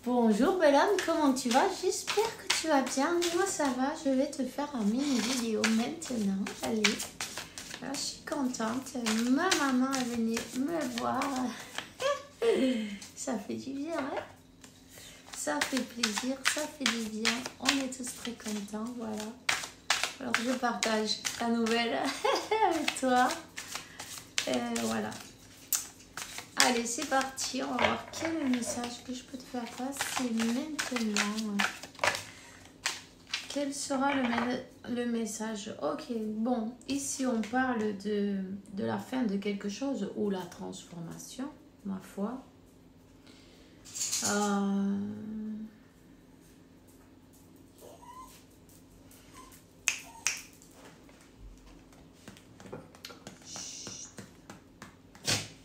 Bonjour bel homme, comment tu vas? J'espère que tu vas bien. Moi ça va, je vais te faire un mini vidéo maintenant. Allez, là, je suis contente. Ma maman est venue me voir. Ça fait du bien, hein? Ça fait plaisir, ça fait du bien. On est tous très contents, voilà. Alors je partage la nouvelle avec toi. Voilà. Allez, c'est parti. On va voir quel est le message que je peux te faire passer maintenant. Quel sera le message? Ok, bon. Ici, on parle de la fin de quelque chose ou la transformation, ma foi.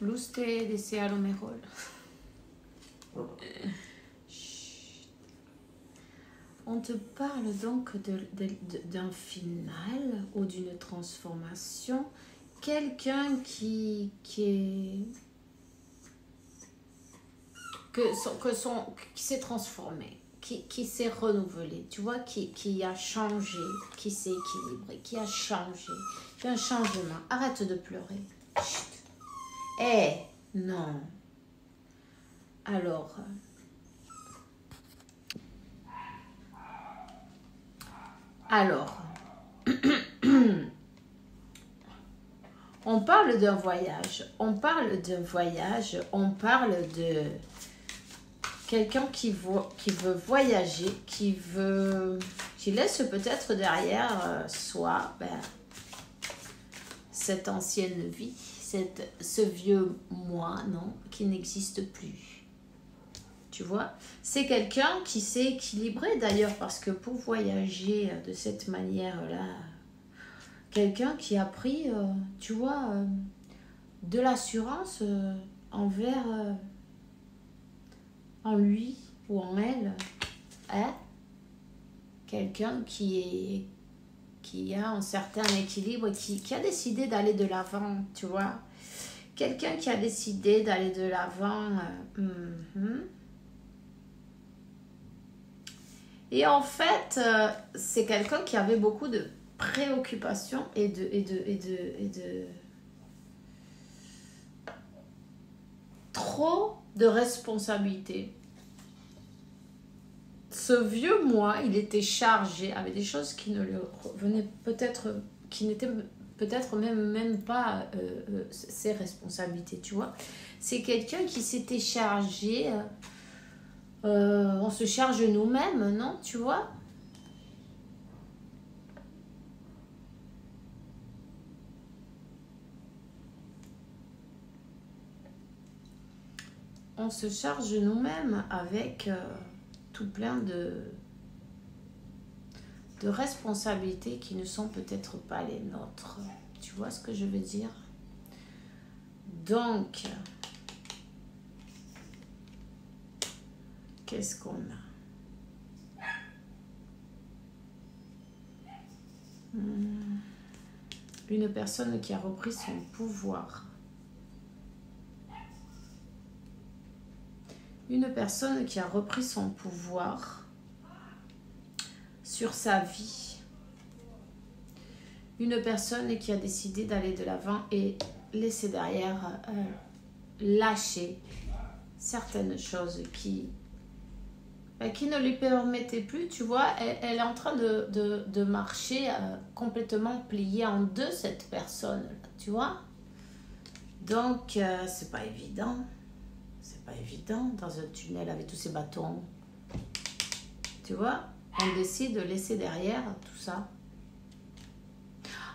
Usted desea lo mejor. On te parle donc d'un final ou d'une transformation. Quelqu'un qui s'est transformé, qui s'est renouvelé, tu vois, qui a changé, qui s'est équilibré, qui a changé. Il y a un changement. Arrête de pleurer. Chut. Non. Alors, on parle d'un voyage, on parle de quelqu'un qui veut voyager, qui laisse peut-être derrière soi cette ancienne vie, ce vieux moi, non, qui n'existe plus. Tu vois, c'est quelqu'un qui s'est équilibré d'ailleurs, parce que pour voyager de cette manière-là, quelqu'un qui a pris, tu vois, de l'assurance envers en lui ou en elle, hein? Quelqu'un qui a un certain équilibre, qui a décidé d'aller de l'avant, tu vois. Quelqu'un qui a décidé d'aller de l'avant. Et en fait, c'est quelqu'un qui avait beaucoup de préoccupations et de trop de responsabilités. Ce vieux moi, il était chargé avec des choses qui ne lui revenaient peut-être, qui n'étaient peut-être même pas ses responsabilités, tu vois. C'est quelqu'un qui s'était chargé, on se charge nous-mêmes, non, tu vois. On se charge nous-mêmes avec tout plein de responsabilités qui ne sont peut-être pas les nôtres. Tu vois ce que je veux dire? Donc, qu'est-ce qu'on a? Une personne qui a repris son pouvoir. Une personne qui a repris son pouvoir sur sa vie. Une personne qui a décidé d'aller de l'avant et laisser derrière, lâcher certaines choses qui ne lui permettaient plus, tu vois. Elle est en train de marcher complètement pliée en deux, cette personne, tu vois. Donc, c'est pas évident. C'est pas évident dans un tunnel avec tous ces bâtons. Tu vois, on décide de laisser derrière tout ça.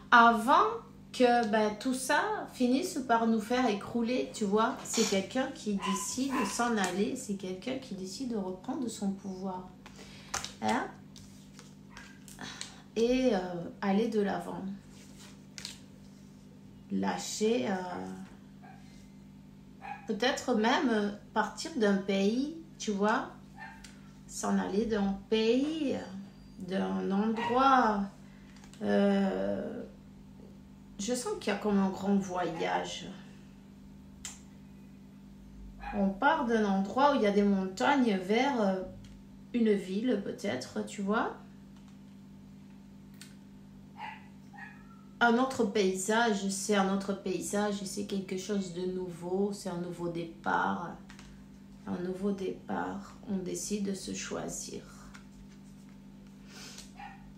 Avant que tout ça finisse par nous faire écrouler, tu vois. C'est quelqu'un qui décide de s'en aller. C'est quelqu'un qui décide de reprendre son pouvoir. Hein? Et aller de l'avant. Lâcher... peut-être même partir d'un pays, tu vois, s'en aller d'un pays, d'un endroit. Je sens qu'il y a comme un grand voyage. On part d'un endroit où il y a des montagnes vers une ville, peut-être, tu vois. Un autre paysage, c'est un autre paysage, c'est quelque chose de nouveau, c'est un nouveau départ. Un nouveau départ, on décide de se choisir.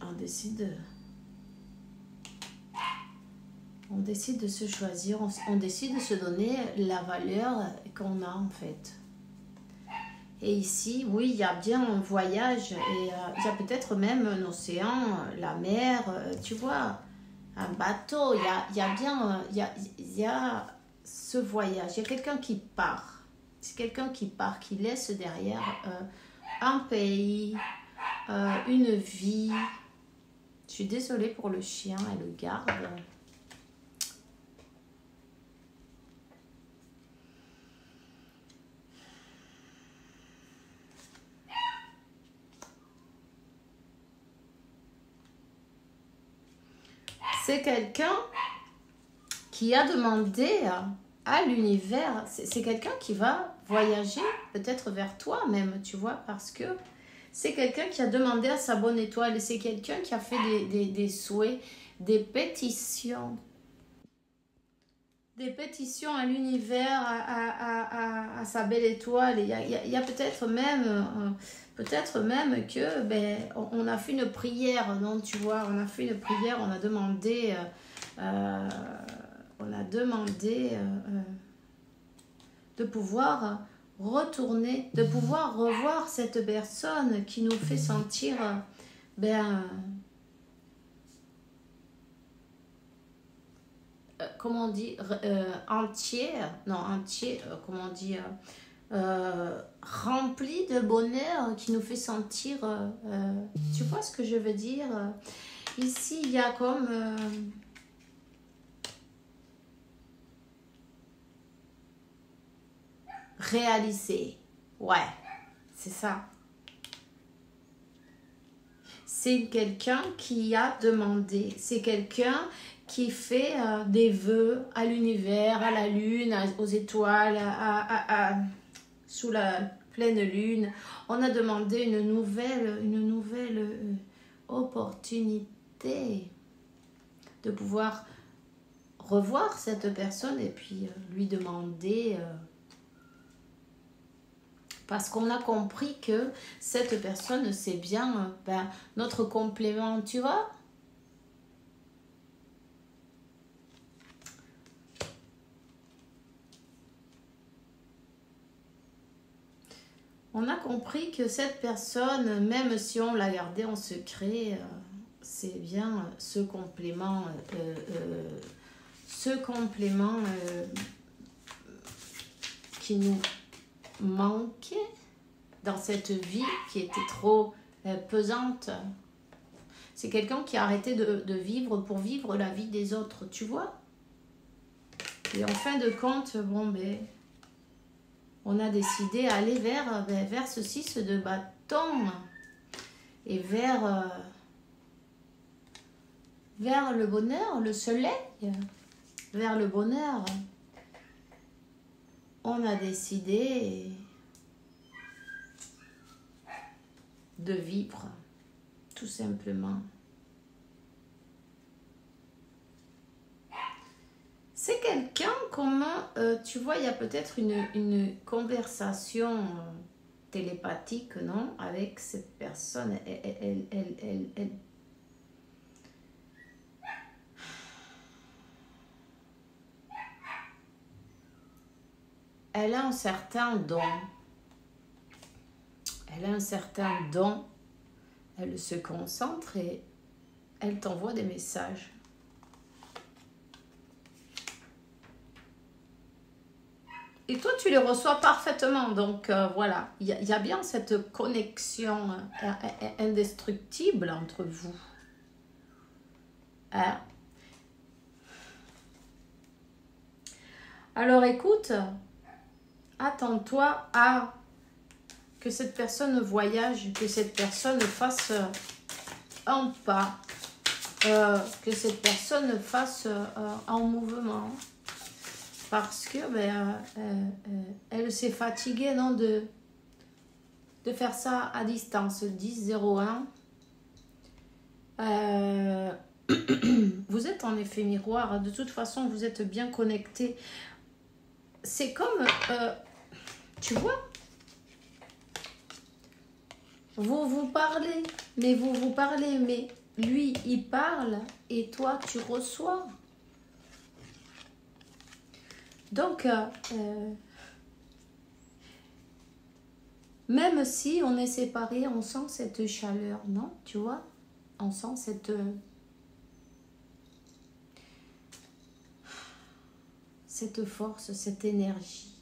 On décide de se choisir, on décide de se donner la valeur qu'on a en fait. Et ici, oui, il y a bien un voyage et il y a peut-être même un océan, la mer, tu vois, un bateau. Il y a bien, il y a ce voyage. Il y a quelqu'un qui part. C'est quelqu'un qui part, qui laisse derrière un pays, une vie. Je suis désolée pour le chien, elle le garde. C'est quelqu'un qui a demandé à l'univers, c'est quelqu'un qui va voyager peut-être vers toi même, tu vois, parce que c'est quelqu'un qui a demandé à sa bonne étoile et c'est quelqu'un qui a fait des souhaits, des pétitions à l'univers, à sa belle étoile. Il y a peut-être même que on a fait une prière, non, tu vois, on a fait une prière, on a demandé de pouvoir retourner, de pouvoir revoir cette personne qui nous fait sentir comment on dit, entier, comment on dit, rempli de bonheur, qui nous fait sentir, tu vois ce que je veux dire? Ici, il y a comme... réaliser. Ouais, c'est ça. C'est quelqu'un qui a demandé. C'est quelqu'un qui fait des vœux à l'univers, à la lune, aux étoiles, sous la pleine lune. On a demandé une nouvelle opportunité de pouvoir revoir cette personne et puis lui demander... parce qu'on a compris que cette personne, c'est bien notre complément, tu vois. On a compris que cette personne, même si on l'a gardée en secret, c'est bien ce complément qui nous manquait dans cette vie qui était trop pesante. C'est quelqu'un qui a arrêté de vivre pour vivre la vie des autres, tu vois. Et en fin de compte, on a décidé d'aller vers ce 6 de bâton et vers le bonheur, le soleil, vers le bonheur. On a décidé de vivre, tout simplement. C'est quelqu'un, comment, tu vois, il y a peut-être une conversation télépathique, non, avec cette personne. Elle a un certain don. Elle se concentre et elle t'envoie des messages. Et toi, tu les reçois parfaitement. Donc, voilà, il y a bien cette connexion indestructible entre vous. Hein? Alors, écoute, attends-toi à que cette personne voyage, que cette personne fasse un pas, que cette personne fasse un mouvement. parce que elle s'est fatiguée, non, de faire ça à distance. 10-01. Vous êtes en effet miroir. De toute façon, vous êtes bien connectés. C'est comme, tu vois, vous parlez, mais lui, il parle et toi, tu reçois. Donc, même si on est séparés, on sent cette chaleur, non? Tu vois? On sent cette force, cette énergie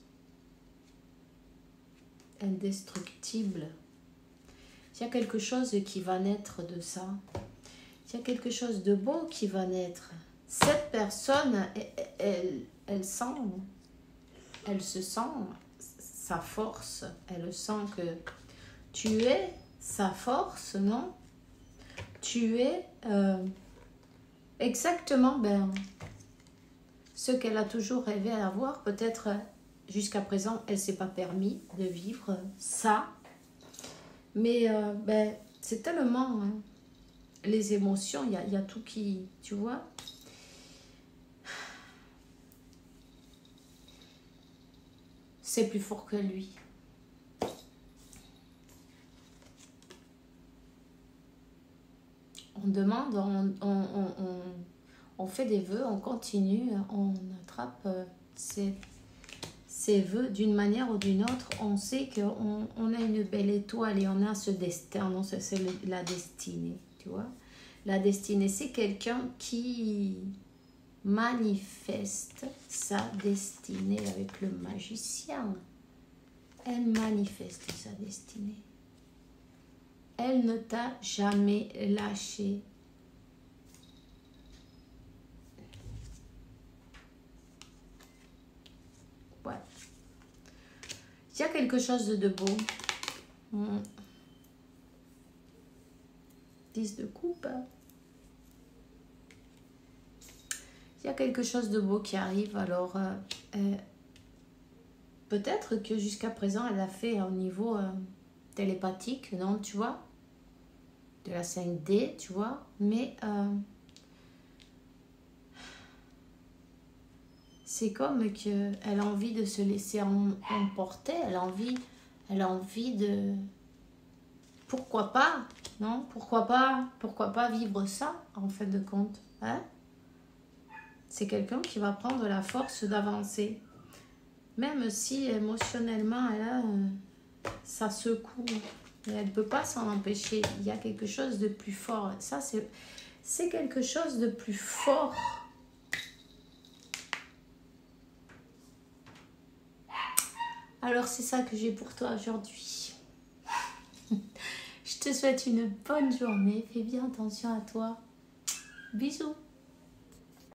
indestructible. Il y a quelque chose qui va naître de ça. Il y a quelque chose de beau qui va naître. Cette personne, elle se sent sa force. Elle sent que tu es sa force, non? Tu es exactement ce qu'elle a toujours rêvé à avoir. Peut-être jusqu'à présent, elle ne s'est pas permis de vivre ça. Mais c'est tellement... les émotions, il y a tout qui... Tu vois? C'est plus fort que lui. On demande, on fait des vœux, on continue, on attrape ces vœux d'une manière ou d'une autre. On sait qu'on a une belle étoile et on a ce destin. Non, c'est la destinée, tu vois. La destinée, c'est quelqu'un qui manifeste sa destinée avec le magicien. Elle manifeste sa destinée. Elle ne t'a jamais lâché. Ouais. Il y a quelque chose de beau. 10 de coupe. Il y a quelque chose de beau qui arrive. Alors, peut-être que jusqu'à présent, elle a fait au niveau télépathique, non, tu vois, de la 5D, tu vois, mais c'est comme qu'elle a envie de se laisser emporter, elle a envie de... Pourquoi pas, non? Pourquoi pas vivre ça, en fin de compte, hein? C'est quelqu'un qui va prendre la force d'avancer. Même si émotionnellement, ça secoue. Mais elle ne peut pas s'en empêcher. Il y a quelque chose de plus fort. Ça, c'est quelque chose de plus fort. Alors, c'est ça que j'ai pour toi aujourd'hui. Je te souhaite une bonne journée. Fais bien attention à toi. Bisous.